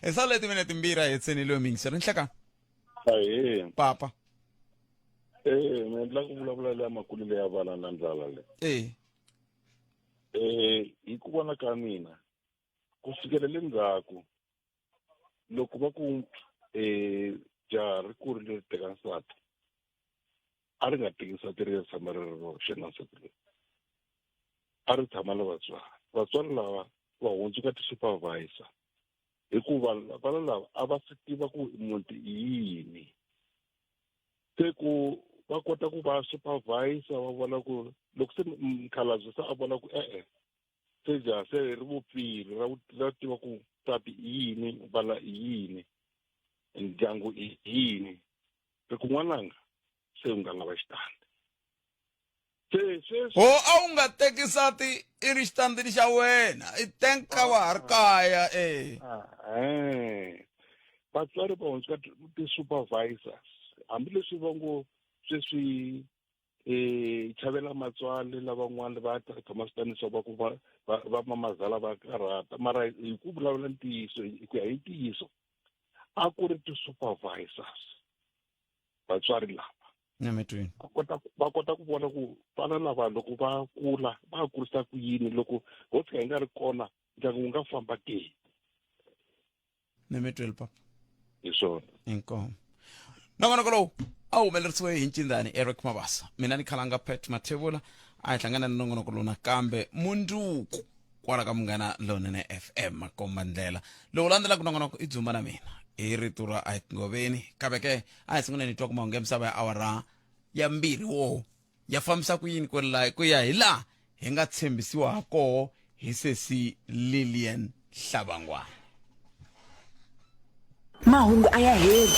Esa leti minute mbira yetseni lo mingisero nhlaka Ahee, papa mi endla ku vulavula le ya makulele ya vana na ndlala le. Hi ku vona ka mina ku fikela le ndzhaku loko va ku jaha ri kurile ri teka nsati a ri nga teki nsati ri ya tshama ri ri roxe na nsati leyi a ri tshama na vatswari lava va hundzuka ti-supervisor hikuva vana lava a va swi tiva ku muti i yini se ku va kota ku va supervisor va vona ku loko se mkhalabye se a vona ku se jaha se ri vupfile ra tiva ku nsati i yini vana i yini ndyangu i yini se ku n'wananga se u nga lava xitandi ho a wu nga teki nsati i ri xitandini xa wena i tenka wa ha ri kaya vatswari va hundzuka ti-supervisors hambileswi va ngo sweswi chavela matswali lavan'wana va tshama switanisa va ku va mamazala va karhata mara hi ku vulavula ntiyiso hi ku ya hi ntiyiso a ku ri ti-supervisors vatswari lava nyametweni va kota ku vona ku vana lava loko va kula va kurisa ku yini loko ho tshika hi nga ri kona ndyangu wu nga famba ke nyametweli papa hi swona inkomo nongonoko lowu a wu humelerisiwe hi Ncindzani Eric Mabasa mina ni khalanga Pet Mathebula a hi hlangana na nongonoko lowu nakambe munduku kwala ka Munghana Lonene FM makomba ndlela lowu landzelaka nongonoko i dzumba na mina hi rito ra Ayitingoveni kambe ke a hi sungula ni twa ku mahungu ya misava ya awara ya mbirhi wo ya fambisa ku yini ku ya hi laha hi nga tshembisiwa ha koho hi sesi Lillian Hlabangwana mahungu aya heri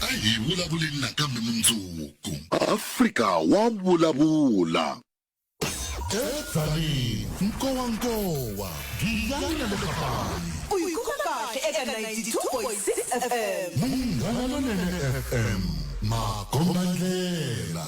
a hi vulavuleni nakambe mundzuku Afrika wa vulavula nkowankowa giyani le kapani uyikhola kahle eka 92.6 FM Munghana Lonene FM makomba ndlela